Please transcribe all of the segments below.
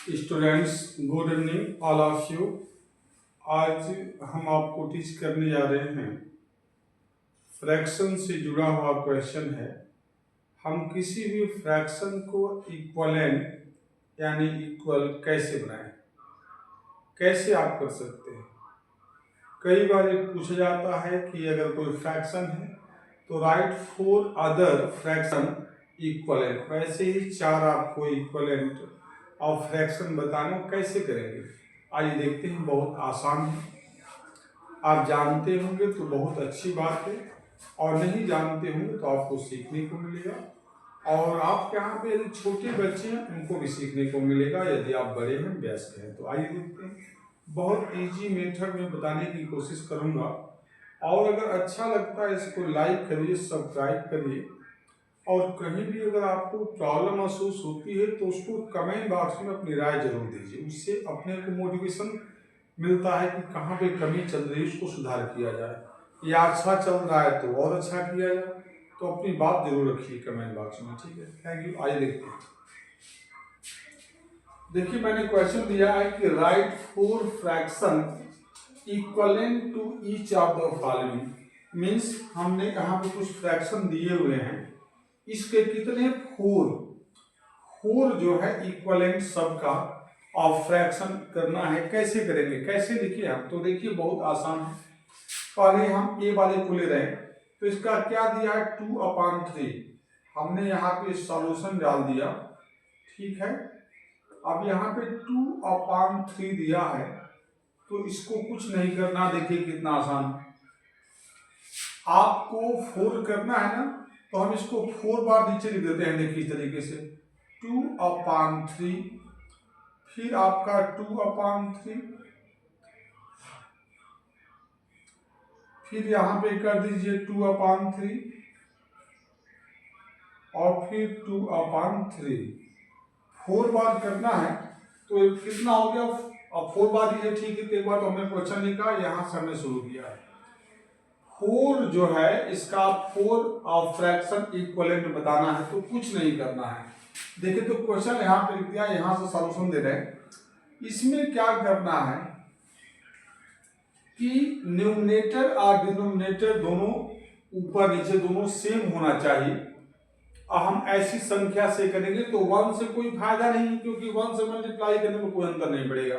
Students, good evening all of you. आज हम आपको टीच करने जा रहे हैं फ्रैक्शन से जुड़ा हुआ क्वेश्चन है। हम किसी भी फ्रैक्शन को इक्वलेंट यानी इक्वल कैसे बनाएं, कैसे आप कर सकते हैं। कई बार ये पूछा जाता है कि अगर कोई फ्रैक्शन है तो राइट 4 अदर फ्रैक्शन इक्वलेंट, वैसे ही 4 आपको इक्वलेंट और फ्रैक्शन बताना कैसे करेंगे। आइए देखते हैं, बहुत आसान है। आप जानते होंगे तो बहुत अच्छी बात है, और नहीं जानते होंगे तो आपको सीखने को मिलेगा। और आप यहाँ पे यदि छोटे बच्चे हैं उनको भी सीखने को मिलेगा, यदि आप बड़े हैं व्यस्त हैं तो। आइए देखते हैं, बहुत इजी मेथड में बताने की कोशिश करूँगा। और अगर अच्छा लगता है इसको लाइक करिए, सब्सक्राइब करिए, और कहीं भी अगर आपको प्रॉब्लम महसूस होती है तो उसको कमेंट बॉक्स में अपनी राय जरूर दीजिए। उससे अपने को मोटिवेशन मिलता है कि कहाँ पे कमी चल रही है, उसको सुधार किया जाए, या अच्छा चल रहा है तो और अच्छा किया जाए। तो अपनी बात जरूर रखिए कमेंट बॉक्स में, ठीक है। Thank you. आइए देखते हैं। देखिए, मैंने क्वेश्चन दिया है कि write 4 fraction equivalent to each of the following. Means हमने यहाँ पे कुछ फ्रैक्शन दिए हुए हैं, इसके कितने 4 जो है इक्वलेंट सबका और फ्रैक्शन करना है। कैसे करेंगे, कैसे लिखिए हम। तो देखिए बहुत आसान है। पहले हम ए वाले को ले रहे हैं, तो इसका क्या दिया है 2/3। हमने यहाँ पे सॉल्यूशन डाल दिया, ठीक है। अब यहाँ पे 2/3 दिया है, तो इसको कुछ नहीं करना। देखिए कितना आसान। आपको 4 करना है ना, तो हम इसको 4 बार नीचे लिख देते हैं। देखिए इस तरीके से 2/3, फिर आपका 2/3, फिर यहाँ पे कर दीजिए 2/3 और फिर 2/3। 4 बार करना है, तो कितना हो गया। अब 4 बार ये ठीक है। एक बार तो हमने क्वेश्चन लिखा, यहाँ से हमने शुरू किया है। 4 जो है इसका 4 फ्रैक्शन इक्वलेंट बताना है, तो कुछ नहीं करना है। देखिए तो क्वेश्चन यहाँ पे लिख दिया, यहाँ से सॉल्यूशन दे रहे हैं। इसमें क्या करना है कि न्यूमरेटर और डिनोमिनेटर दोनों ऊपर नीचे दोनों सेम होना चाहिए। हम ऐसी संख्या से करेंगे तो 1 से कोई फायदा नहीं, क्योंकि 1 से मल्टीप्लाई करने में कोई अंतर नहीं पड़ेगा।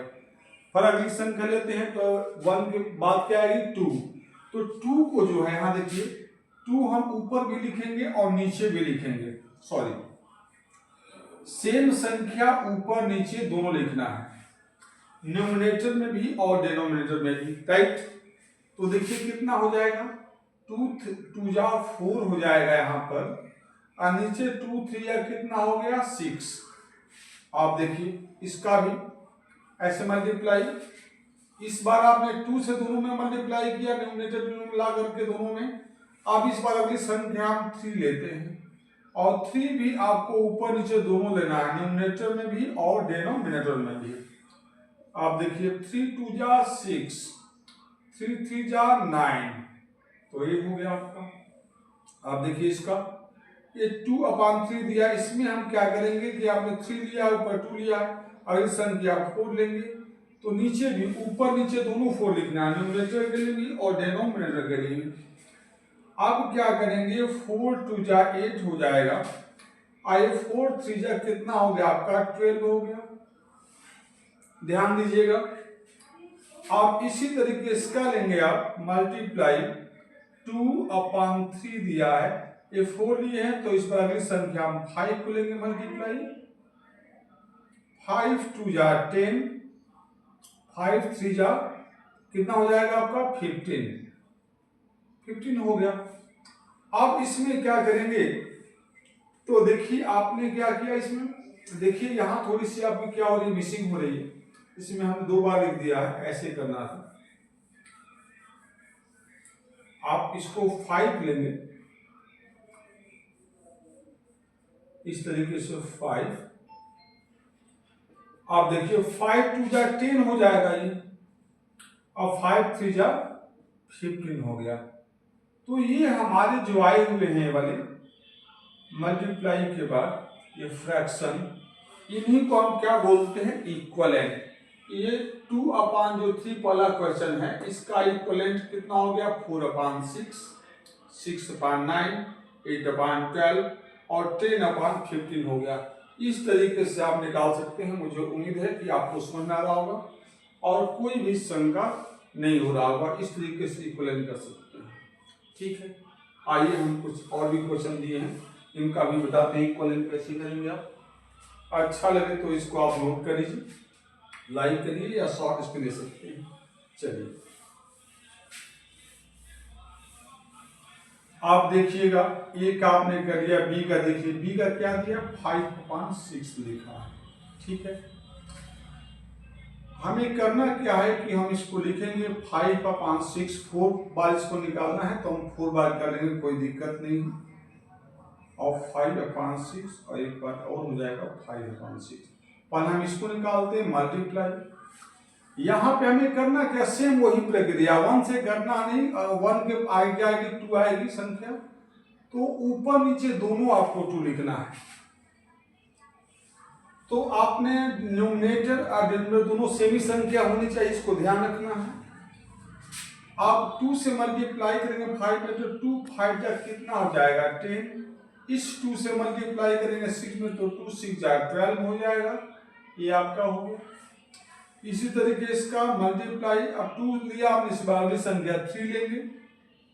पर अगली संख्या लेते हैं तो 1 के बाद क्या आएगी 2। तो 2 को जो है यहाँ देखिए 2 हम ऊपर भी लिखेंगे और नीचे भी लिखेंगे। सॉरी, सेम संख्या ऊपर नीचे दोनों लिखना है, न्यूमरेटर में भी और डिनोमिनेटर में भी, राइट। तो देखिए कितना हो जाएगा, 2 जा 4 हो जाएगा यहाँ पर, और नीचे 2 3 या कितना हो गया 6। आप देखिए इसका भी ऐसे मल्टीप्लाई। इस बार आपने 2 से दोनों में मल्टीप्लाई किया, न्यूमरेटर में मिला करके दोनों में। अब इस बार अगली संख्या हम 3 लेते हैं, और 3 भी आपको ऊपर नीचे दोनों लेना है, न्यूमरेटर में भी और डिनोमिनेटर में भी। आप देखिए 3 2 जा 6, 3 3 जा 9, तो ये हो गया आपका। आप देखिए इसका ये 2/3 दिया, इसमें हम क्या करेंगे कि आपने 3 लिया, ऊपर 2 लिया, अगली संख्या 4 लेंगे, तो नीचे भी ऊपर नीचे दोनों 4 लिखना है, न्यूमरेटर के लिए भी और डिनोमिनेटर के लिए भी। अब क्या करेंगे, 4 2 जा 8 हो जाएगा, आई 4 3 जा कितना हो गया आपका 12 हो गया। ध्यान दीजिएगा। आप इसी तरीके इसका लेंगे आप मल्टीप्लाई, 2/3 दिया है, ये 4 लिए हैं, तो इस पर अगली संख्या हम 5 को लेंगे मल्टीप्लाई। 5 2 जा 10, 5 3 जा कितना हो जाएगा आपका 15 हो गया। अब इसमें क्या करेंगे, तो देखिए आपने क्या किया इसमें, देखिए यहां थोड़ी सी आपकी क्या हो रही है, मिसिंग हो रही है। इसमें हमने 2 बार लिख दिया है, ऐसे करना था। आप इसको 5 लेंगे इस तरीके से 5। आप देखिए 5 2 जा 10 हो जाएगा ये, और 5 3 जा 15 हो गया। तो ये हमारे जो आए हुए हैं वाले मल्टीप्लाई के बाद ये फ्रैक्शन इन्हीं को हम क्या बोलते हैं, इक्वलेंट। ये 2/3 वाला क्वेश्चन है, इसका इक्वलेंट कितना हो गया, 4/6, 6/9, 8/12 और 10/15 हो गया। इस तरीके से आप निकाल सकते हैं। मुझे उम्मीद है कि आपको समझ में आ रहा होगा और कोई भी शंका नहीं हो रहा होगा। इस तरीके से इक्वलेंट कर सकते हैं। ठीक है, आइए हम कुछ और भी क्वेश्चन दिए हैं, इनका भी बताते हैं इक्वलेंट कैसे करेंगे आप। अच्छा लगे तो इसको आप नोट कर लीजिए, लाइक करिए या शॉर्ट इसको ले सकते हैं। चलिए आप देखिएगा, ए का आपने कर लिया, बी का देखिए, बी का क्या दिया, 5/6 लिखा है। ठीक है, हमें करना क्या है कि हम इसको लिखेंगे 5/6, 4 बार इसको निकालना है तो हम 4 बार कर लेंगे, कोई दिक्कत नहीं। और 5/6 और एक बार और हो जाएगा 5/6। पहले हम इसको निकालते हैं, मल्टीप्लाई। यहाँ पे हमें करना क्या, सेम वही प्रक्रिया, 1 से करना नहीं, 1 के आगे आएगी 2 आएगी संख्या, तो ऊपर नीचे दोनों आपको 2 लिखना है। तो आपने न्यूमरेटर और डिनोमिनेटर दोनों सेमी संख्या होनी चाहिए, इसको ध्यान रखना है। आप 2 से मल्टीप्लाई करेंगे 5 में तो 2 5 जा कितना हो जाएगा, 10। इस 2 से मल्टीप्लाई करेंगे 6 में तो 2 6 जा 12 हो जाएगा, ये आपका हो गया। इसी तरीके इसका मल्टीप्लाई, अब 2 लिया आपने, इस बार भी संख्या 3 लेंगे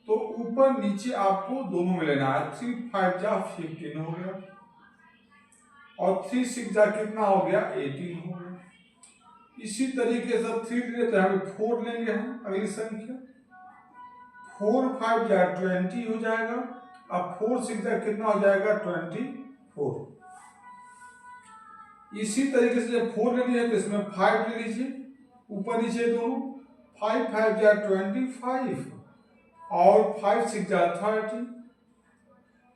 तो ऊपर नीचे आपको दोनों में लेना है। 3 5 जा 15 हो गया और 3 6 जा कितना हो गया, 18 हो गया। इसी तरीके से 3 लेते हैं, 4 लेंगे हम अगली संख्या, 4 5 जा 20 हो जाएगा। अब 4 6 जा कितना हो जाएगा, 24। इसी तरीके से जब 4 ले लिया तो इसमें 5 ले लीजिए, ऊपर नीचे दोनों, 5 5 जा 25 और 5 6 जा 30।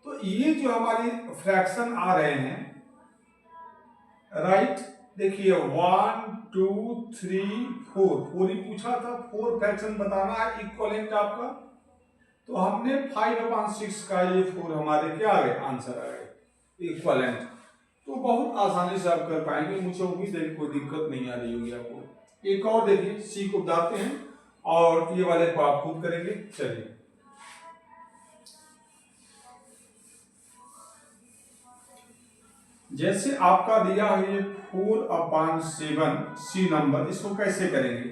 तो ये जो हमारी फ्रैक्शन आ रहे हैं, राइट, देखिए 1 2 3 4, 4 ही पूछा था, 4 फ्रैक्शन बताना है इक्वलेंट आपका। तो हमने 5/6 का ये 4 हमारे क्या आ गए, आंसर आ गए इक्वलेंट। तो बहुत आसानी से आप कर पाएंगे, मुझे उम्मीद है कोई दिक्कत नहीं आ रही होगी आपको। एक और देखिए, सी को बताते हैं और ये वाले को आप खुद करेंगे। चलिए जैसे आपका दिया है ये 4/7 सी नंबर, इसको कैसे करेंगे,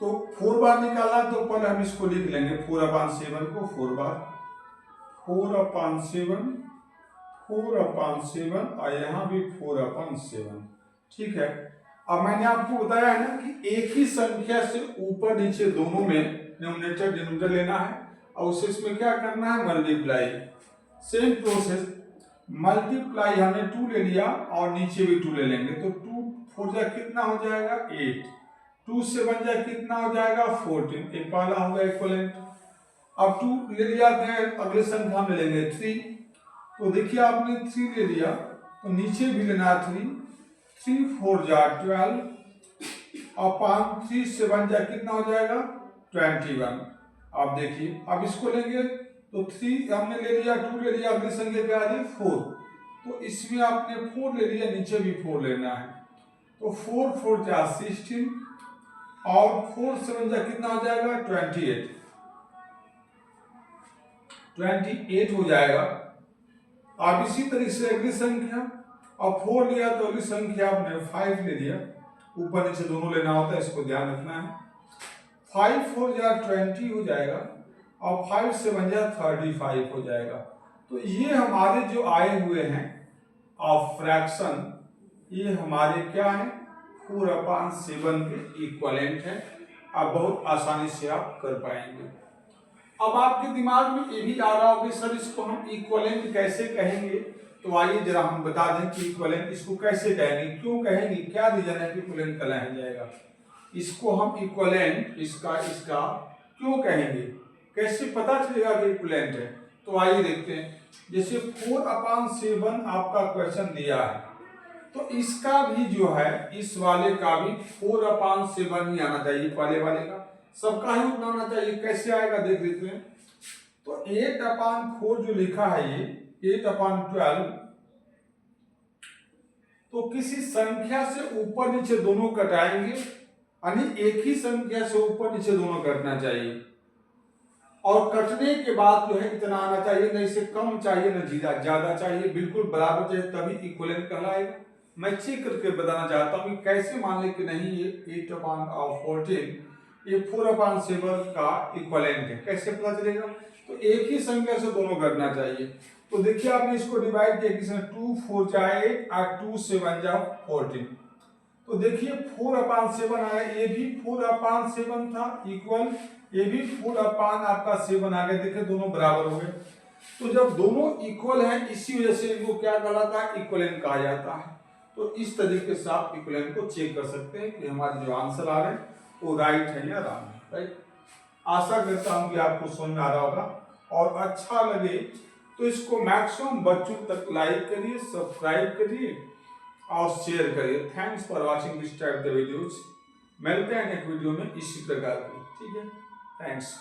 तो 4 बार निकाला तो पहले हम इसको लिख लेंगे 4/7 को 4 बार, 4/7 4/7 और यहाँ भी 4/7। ठीक है, अब मैंने आपको बताया है ना कि एक ही संख्या से ऊपर नीचे दोनों में न्यूमरेटर डिनोमिनेटर लेना है और उसे इसमें क्या करना है, मल्टीप्लाई। सेम प्रोसेस, मल्टीप्लाई हमने 2 ले लिया और नीचे भी 2 ले लेंगे तो 2 4 जा कितना हो जाएगा, 8, 2 7 जा कितना हो जाएगा, 14। एक पहला हो गया इक्वलेंट। अब 2 ले लिया, अगले संख्या में लेंगे 3, तो देखिए आपने 3 ले लिया तो नीचे भी लेना 3, 3 4 जा 12 और 5 3 7 जा कितना हो जाएगा, 21। आप देखिए अब इसको लेंगे तो 3 हमने ले लिया, 2 ले लिया, अगली संख्या क्या आ रही है, 4, तो इसमें आपने 4 ले लिया, नीचे भी 4 लेना है तो 4 4 जा 16 और 4 7 जा कितना हो जाएगा, 28 हो जाएगा। आप इसी तरीके से अगली संख्या, अब 4 लिया तो अगली संख्या आपने 5 ले लिया, ऊपर नीचे दोनों लेना होता है, इसको ध्यान रखना है। 5 4 जा 20 हो जाएगा और 5 7 जा 35 हो जाएगा। तो ये हमारे जो आए हुए हैं ऑफ फ्रैक्शन, ये हमारे क्या है, 4/7 के इक्वलेंट है। अब बहुत आसानी से आप कर पाएंगे। अब आपके दिमाग में ये भी आ रहा होगा सर इसको हम इक्वलेंट कैसे कहेंगे, तो आइए जरा हम बता दें कि इक्वलेंट इसको कैसे कहेंगे, क्यों कहेंगे, क्या रीजन है कि इक्वलेंट कहलाया जाएगा। इसको हम इक्वलेंट इसका क्यों कहेंगे, कैसे पता चलेगा कि इक्वलेंट है, तो आइए देखते हैं। जैसे 4/7 आपका क्वेश्चन दिया है तो इसका भी जो है, इस वाले का भी 4/7 ही आना चाहिए, पहले वाले का सबका ही उतना आना चाहिए। कैसे आएगा देख लेते हैं। तो 8/4 जो लिखा है ये 8/12, तो किसी संख्या से ऊपर नीचे दोनों कटाएंगे, यानी एक ही संख्या से ऊपर नीचे दोनों कटना चाहिए, और कटने के बाद जो है इतना आना चाहिए, न इससे कम चाहिए न ज्यादा चाहिए, बिल्कुल बराबर चाहिए, तभी इक्विवेलेंट कहलाएगा। मैं चेक करके बताना चाहता हूँ कि कैसे मान ले कि नहीं ये 8/14 ये 4/7 का इक्विवेलेंट है, कैसे पता चलेगा? तो एक ही संख्या से दोनों करना चाहिए। तो देखिए आपने इसको डिवाइड किया, किसने 2 4 जाए 8 और 2 7 जा 14, तो देखिए 4/7 आया, ये भी 4/7 था इक्वल, ये भी 4/7 आ गया, देखिए दोनों बराबर हो गए। तो जब दोनों इक्वल हैं इसी वजह से इनको क्या कहलाता है? इक्विवेलेंट कहा जाता है। तो इस तरीके से आप इक्विवेलेंट को चेक कर सकते हैं कि हमारे जो आंसर आ रहे हैं वो राइट है या रॉन्ग है, राइट। आशा करता हूं कि आपको समझ में आ रहा होगा, और अच्छा लगे तो इसको मैक्सिमम बच्चों तक लाइक करिए, सब्सक्राइब करिए और शेयर करिए। Thanks for watching this type the videos. मिलते हैं नेक्स्ट वीडियो में इसी प्रकार की, ठीक है। थैंक्स।